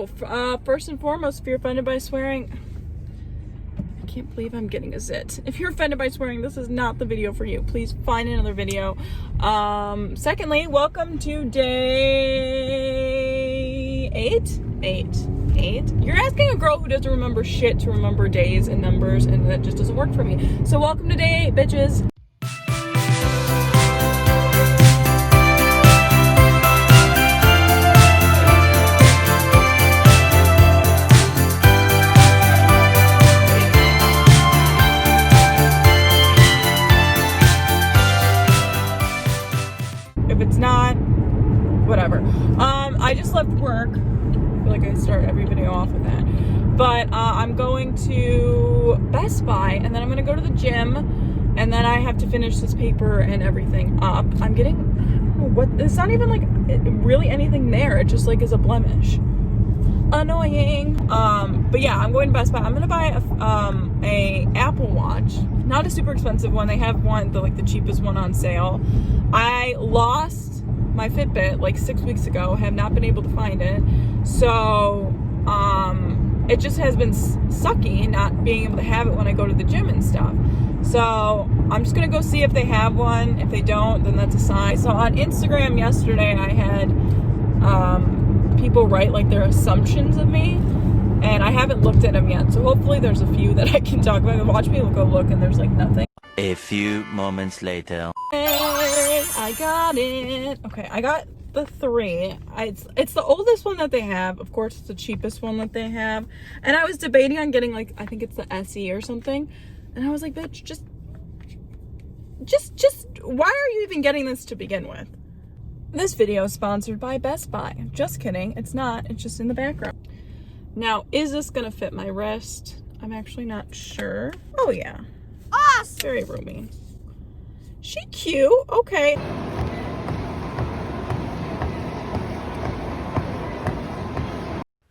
First and foremost, if you're offended by swearing, I can't believe I'm getting a zit. If you're offended by swearing, this is not the video for you. Please find another video. Secondly, welcome to day 8. You're asking a girl who doesn't remember shit to remember days and numbers, and that just doesn't work for me. So welcome to day 8, bitches. If it's not, whatever. I just left work. I feel like I start every video off with that. But I'm going to Best Buy, and then I'm gonna go to the gym, and then I have to finish this paper and everything up. I'm getting, I don't know what, it's not even like really anything there. It just like is a blemish. Annoying. But yeah, I'm going to Best Buy. I'm gonna buy a Apple Watch, not a super expensive one. They have one, the cheapest one on sale. I lost my Fitbit like 6 weeks ago. Have not been able to find it. So it just has been sucky not being able to have it when I go to the gym and stuff. So I'm just gonna go see if they have one. If they don't, then that's a sign. So on Instagram yesterday, I had people write like their assumptions of me, and I haven't looked at them yet. So hopefully there's a few that I can talk about. Watch me go look, and there's like nothing. A few moments later. I got it. Okay, I got the 3. It's the oldest one that they have. Of course, it's the cheapest one that they have. And I was debating on getting like, I think it's the SE or something. And I was like, bitch, just why are you even getting this to begin with? This video is sponsored by Best Buy. Just kidding. It's not. It's just in the background. Now, is this gonna fit my wrist? I'm actually not sure. Oh yeah. Awesome. Very roomy. She cute. Okay.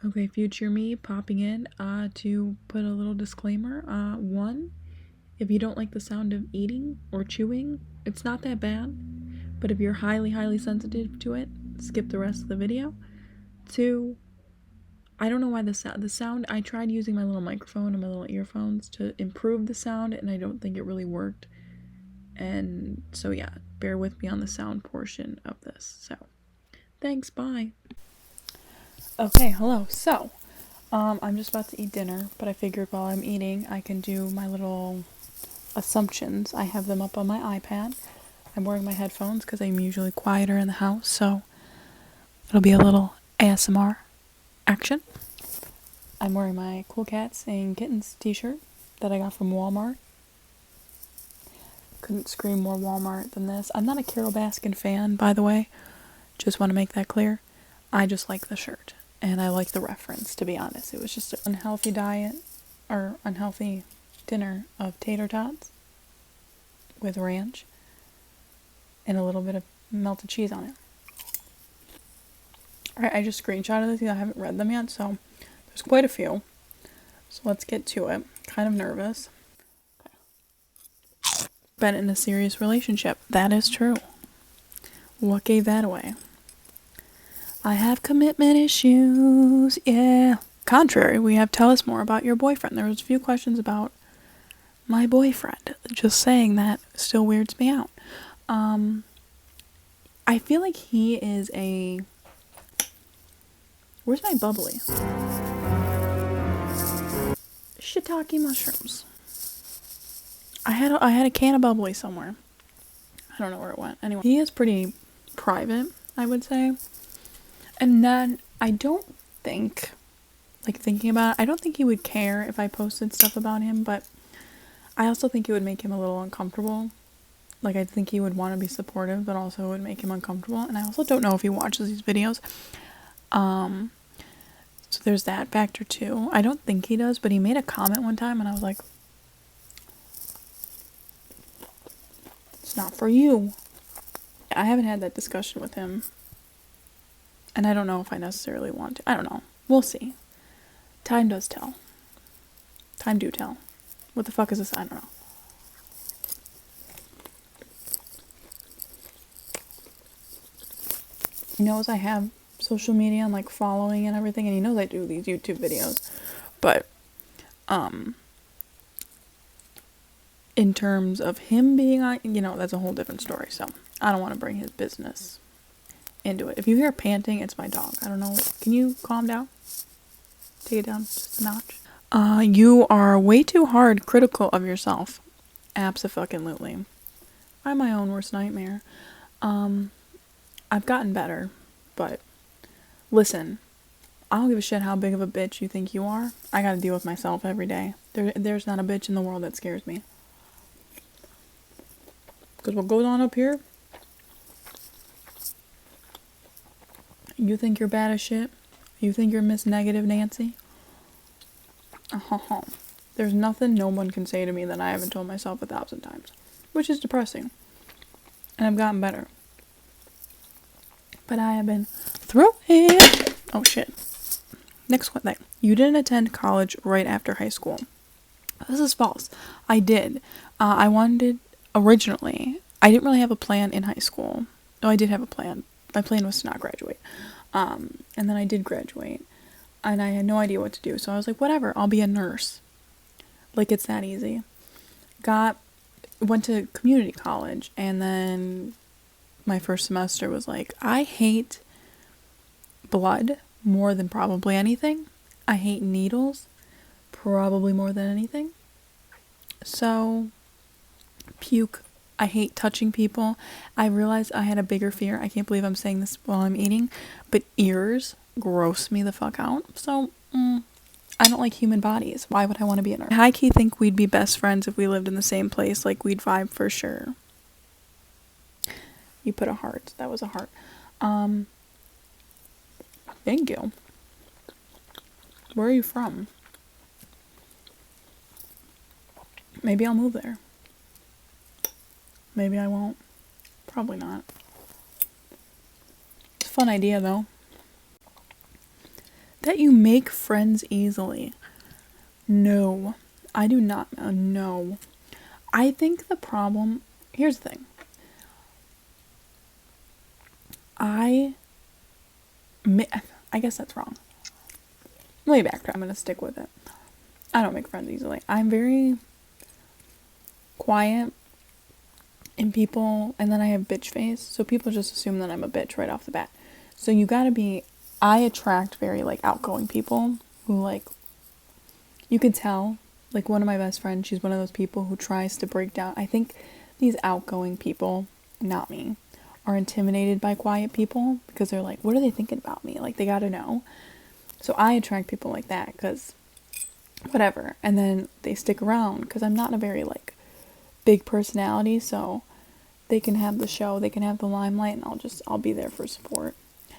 Okay, future me popping in to put a little disclaimer. 1, if you don't like the sound of eating or chewing, it's not that bad. But if you're highly sensitive to it, skip the rest of the video. 2, I don't know why the sound, I tried using my little microphone and my little earphones to improve the sound, and I don't think it really worked. And so yeah, bear with me on the sound portion of this. So thanks, bye. Okay, hello. So I'm just about to eat dinner, but I figured while I'm eating I can do my little assumptions. I have them up on my iPad. I'm wearing my headphones because I'm usually quieter in the house, so it'll be a little ASMR action. I'm wearing my Cool Cats and Kittens t-shirt that I got from Walmart. Couldn't scream more Walmart than this. I'm not a Carole Baskin fan, by the way. Just want to make that clear. I just like the shirt, and I like the reference, to be honest. It was just an unhealthy diet, or unhealthy dinner of tater tots with ranch and a little bit of melted cheese on it. Alright, I just screenshotted these. I haven't read them yet, so there's quite a few. So let's get to it. Kind of nervous. Okay. Been in a serious relationship. That is true. What gave that away? I have commitment issues. Yeah. Contrary, we have tell us more about your boyfriend. There was a few questions about my boyfriend. Just saying that still weirds me out. I feel like he is a... Where's my bubbly? Shiitake mushrooms. I had a can of bubbly somewhere. I don't know where it went. Anyway, he is pretty private, I would say. And then I don't think, like thinking about it, I don't think he would care if I posted stuff about him, but I also think it would make him a little uncomfortable. Like, I think he would want to be supportive, but also it would make him uncomfortable. And I also don't know if he watches these videos. So there's that factor too. I don't think he does, but he made a comment one time and I was like, it's not for you. I haven't had that discussion with him. And I don't know if I necessarily want to. I don't know. We'll see. Time does tell. Time do tell. What the fuck is this? I don't know. He knows I have social media and like following and everything, and he knows I do these YouTube videos, but in terms of him being on, that's a whole different story. So I don't want to bring his business into it. If you hear panting, it's my dog. I don't know. Can you calm down? Take it down just a notch. You are way too hard critical of yourself. Abso-fucking-lutely. I'm my own worst nightmare. I've gotten better, but listen, I don't give a shit how big of a bitch you think you are. I gotta deal with myself every day. There's not a bitch in the world that scares me. Because what goes on up here, you think you're bad as shit? You think you're Miss Negative Nancy? There's nothing no one can say to me that I haven't told myself 1,000 times. Which is depressing. And I've gotten better. But I have been through it. Oh shit. Next one thing. You didn't attend college right after high school. This is false. I did. I wanted, originally, I didn't really have a plan in high school. No, I did have a plan. My plan was to not graduate. And then I did graduate. And I had no idea what to do. So I was like, whatever, I'll be a nurse. Like, it's that easy. Went to community college. And then my first semester was like, I hate blood more than probably anything. I hate needles probably more than anything. So, puke. I hate touching people. I realized I had a bigger fear. I can't believe I'm saying this while I'm eating, but ears gross me the fuck out. So, I don't like human bodies. Why would I want to be a nurse? I high-key think we'd be best friends if we lived in the same place. Like, we'd vibe for sure. You put a heart. That was a heart. Thank you. Where are you from? Maybe I'll move there. Maybe I won't. Probably not. It's a fun idea, though. That you make friends easily. No. I do not. No. I think the problem... Here's the thing. I guess that's wrong. Let me backtrack. I'm going to stick with it. I don't make friends easily. I'm very quiet in people, and then I have bitch face, so people just assume that I'm a bitch right off the bat. So you gotta be... I attract very, like, outgoing people who, like... You could tell. Like, one of my best friends, she's one of those people who tries to break down... I think these outgoing people, not me, are intimidated by quiet people because they're like, what are they thinking about me? Like, they gotta know. So I attract people like that because whatever. And then they stick around because I'm not a very, like, big personality, so they can have the show, they can have the limelight, and I'll be there for support.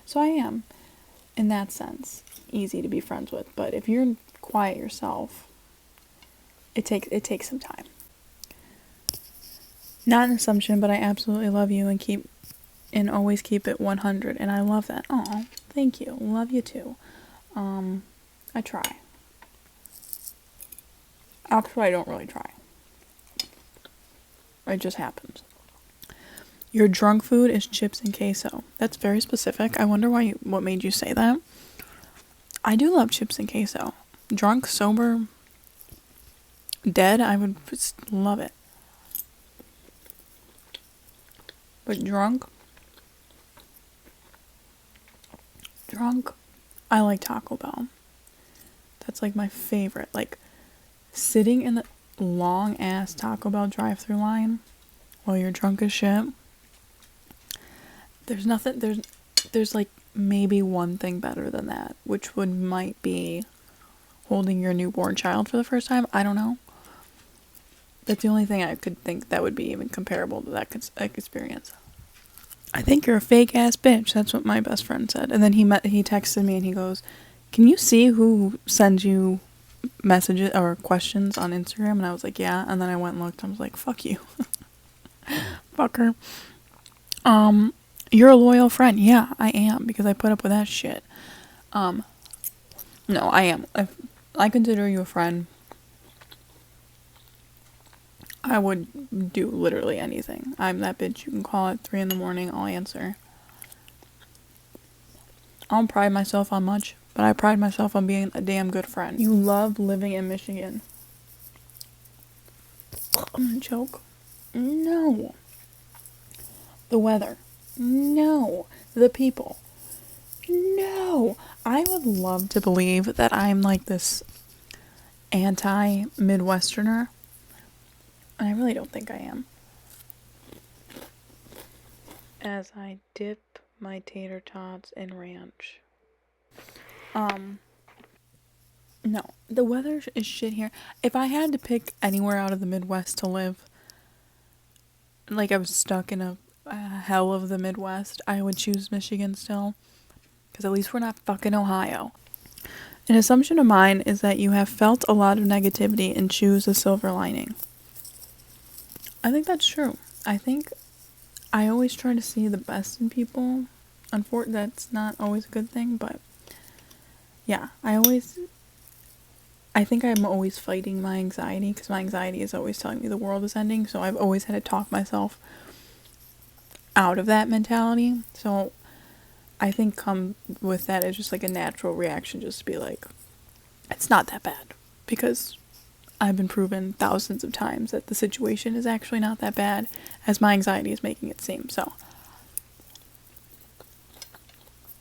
So I am, in that sense, easy to be friends with. But if you're quiet yourself, it takes some time. Not an assumption, but I absolutely love you and always keep it 100, and I love that. Aw, thank you. Love you too. I try. Actually, I don't really try. It just happens. Your drunk food is chips and queso. That's very specific. I wonder what made you say that. I do love chips and queso. Drunk, sober, dead, I would just love it. But drunk, I like Taco Bell. That's like my favorite. Like, sitting in the long ass Taco Bell drive-thru line while you're drunk as shit. There's like maybe one thing better than that, which might be holding your newborn child for the first time. I don't know. That's the only thing I could think that would be even comparable to that experience. I think you're a fake ass bitch. That's what my best friend said. And then he texted me and he goes, can you see who sends you messages or questions on Instagram? And I was like, yeah. And then I went and looked. I was like, fuck you. Fucker. You're a loyal friend. Yeah, I am, because I put up with that shit. No, I am. If I consider you a friend, I would do literally anything. I'm that bitch you can call at 3 a.m. I'll answer. I don't pride myself on much, but I pride myself on being a damn good friend. You love living in Michigan. I'm gonna choke. No. The weather. No. The people. No. I would love to believe that I'm like this anti-Midwesterner. And I really don't think I am. As I dip my tater tots in ranch. No. The weather is shit here. If I had to pick anywhere out of the Midwest to live, like I was stuck in a hell of the Midwest, I would choose Michigan still. Because at least we're not fucking Ohio. An assumption of mine is that you have felt a lot of negativity and choose a silver lining. I think that's true. I think I always try to see the best in people. Unfortunately, that's not always a good thing, but yeah, I think I'm always fighting my anxiety because my anxiety is always telling me the world is ending, so I've always had to talk myself out of that mentality. So I think come with that is just like a natural reaction, just to be like, it's not that bad, because I've been proven thousands of times that the situation is actually not that bad as my anxiety is making it seem. So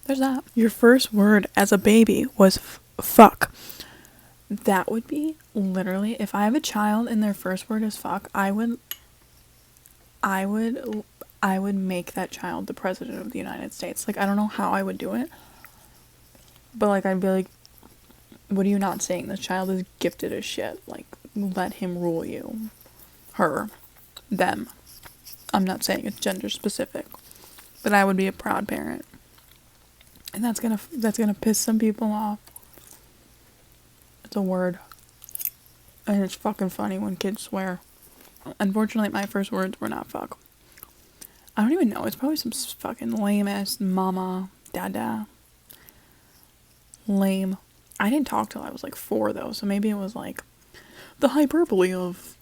there's that. Your first word as a baby was fuck. That would be literally, if I have a child and their first word is fuck, I would make that child the president of the United States. Like, I don't know how I would do it, but like, I'd be like, what are you not saying? This child is gifted as shit. Like, let him rule you. Her. Them. I'm not saying it's gender specific, but I would be a proud parent. And that's gonna piss some people off. It's a word. And it's fucking funny when kids swear. Unfortunately, my first words were not fuck. I don't even know. It's probably some fucking lame ass mama, dada. Lame. I didn't talk till I was like 4 though, so maybe it was like the hyperbole of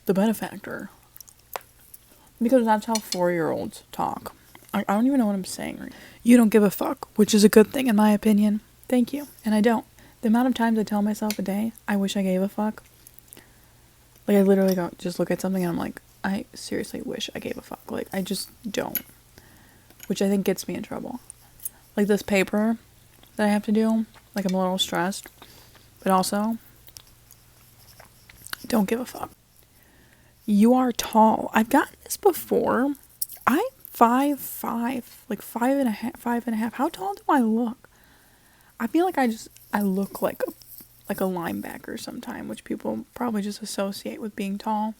the benefactor. Because that's how 4-year-olds talk. I don't even know what I'm saying right now. You don't give a fuck, which is a good thing in my opinion. Thank you. And I don't. The amount of times I tell myself a day, I wish I gave a fuck. Like, I literally don't just look at something and I'm like, I seriously wish I gave a fuck. Like, I just don't. Which I think gets me in trouble. Like, this paper that I have to do, like, I'm a little stressed. But also, don't give a fuck. You are tall. I've gotten this before. I'm 5'5", like 5'5". How tall do I look? I feel like I look like a linebacker sometime, which people probably just associate with being tall.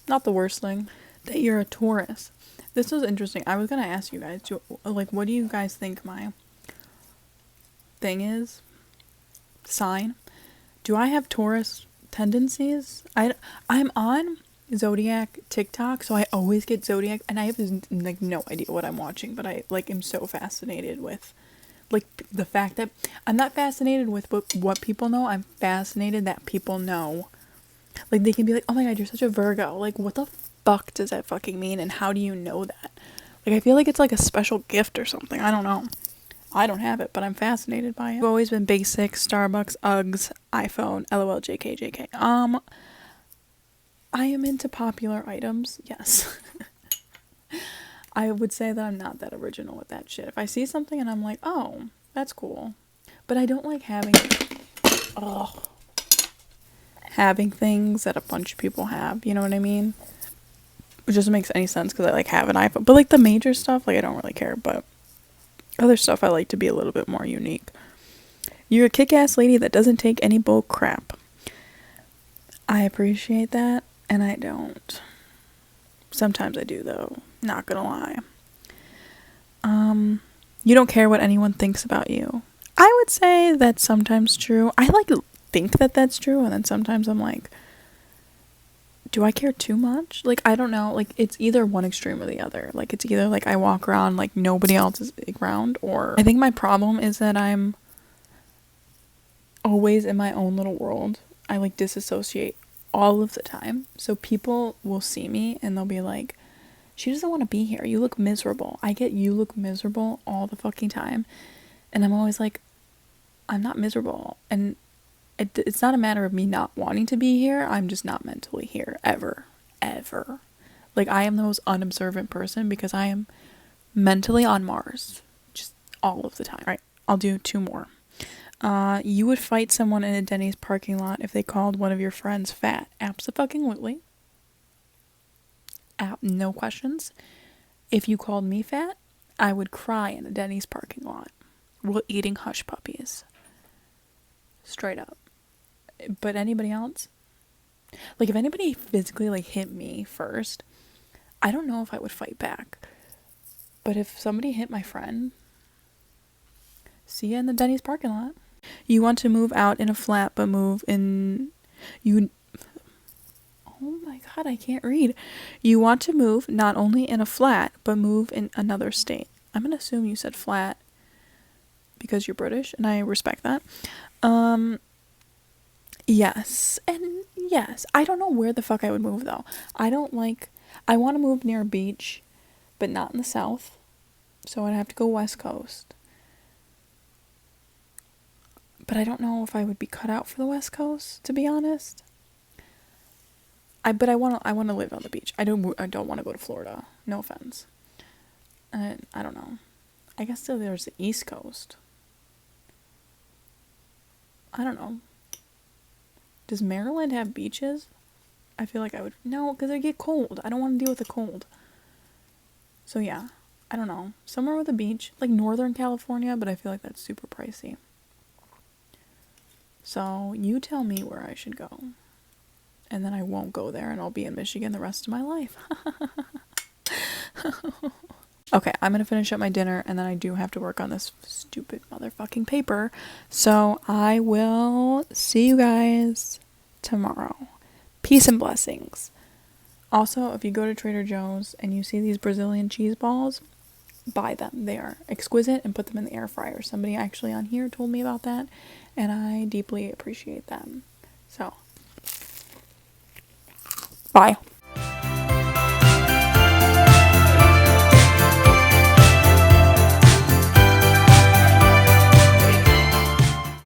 Not the worst thing. That you're a Taurus. This was interesting. I was gonna ask you guys, what do you guys think my thing is? Sign. Do I have Taurus tendencies? I'm on zodiac TikTok, so I always get zodiac, and I have like no idea what I'm watching, but I like am so fascinated with like the fact that I'm not fascinated with what people know. I'm fascinated that people know. Like, they can be like, oh my god, you're such a Virgo. Like, what the fuck does that fucking mean, and how do you know that? Like, I feel like it's like a special gift or something. I don't know. I don't have it, but I'm fascinated by it. I've always been basic. Starbucks, Uggs, iPhone, LOL, JK. I am into popular items, yes. I would say that I'm not that original with that shit. If I see something and I'm like, oh, that's cool. But I don't like having things that a bunch of people have, you know what I mean? Which doesn't make any sense because I like have an iPhone. But like the major stuff, like I don't really care, but other stuff I like to be a little bit more unique. You're a kick-ass lady that doesn't take any bull crap. I appreciate that, and I don't. Sometimes I do though, not gonna lie. You don't care what anyone thinks about you. I would say that's sometimes true. I like to think that that's true, and then sometimes I'm like, do I care too much? Like, I don't know. Like, it's either one extreme or the other. Like, it's either like I walk around like nobody else is around, or I think my problem is that I'm always in my own little world. I like disassociate all of the time. So people will see me and they'll be like, She doesn't want to be here. You look miserable. I get you look miserable all the fucking time. And I'm always like, I'm not miserable. And it's not a matter of me not wanting to be here. I'm just not mentally here. Ever. Ever. Like, I am the most unobservant person because I am mentally on Mars. Just all of the time. All right, I'll do 2 more. You would fight someone in a Denny's parking lot if they called one of your friends fat. Abso-fucking-lutely. No questions. If you called me fat, I would cry in a Denny's parking lot while eating hush puppies. Straight up. But anybody else? Like, if anybody physically, like, hit me first, I don't know if I would fight back. But if somebody hit my friend, see ya in the Denny's parking lot. You want to move out in a flat, but move in... Oh my god, I can't read. You want to move not only in a flat, but move in another state. I'm gonna assume you said flat because you're British, and I respect that. Yes, and yes. I don't know where the fuck I would move, though. I want to move near a beach, but not in the south. So I'd have to go West Coast. But I don't know if I would be cut out for the West Coast, to be honest. But I want to live on the beach. I don't want to go to Florida. No offense. I don't know. I guess there's the East Coast. I don't know. Does Maryland have beaches? I feel like I would... No, because I get cold. I don't want to deal with the cold. So yeah, I don't know. Somewhere with a beach, like Northern California, but I feel like that's super pricey. So you tell me where I should go. And then I won't go there and I'll be in Michigan the rest of my life. Okay, I'm gonna finish up my dinner and then I do have to work on this stupid motherfucking paper. So I will see you guys tomorrow. Peace and blessings. Also, if you go to Trader Joe's and you see these Brazilian cheese balls, buy them. They are exquisite and put them in the air fryer. Somebody actually on here told me about that and I deeply appreciate them. So, bye.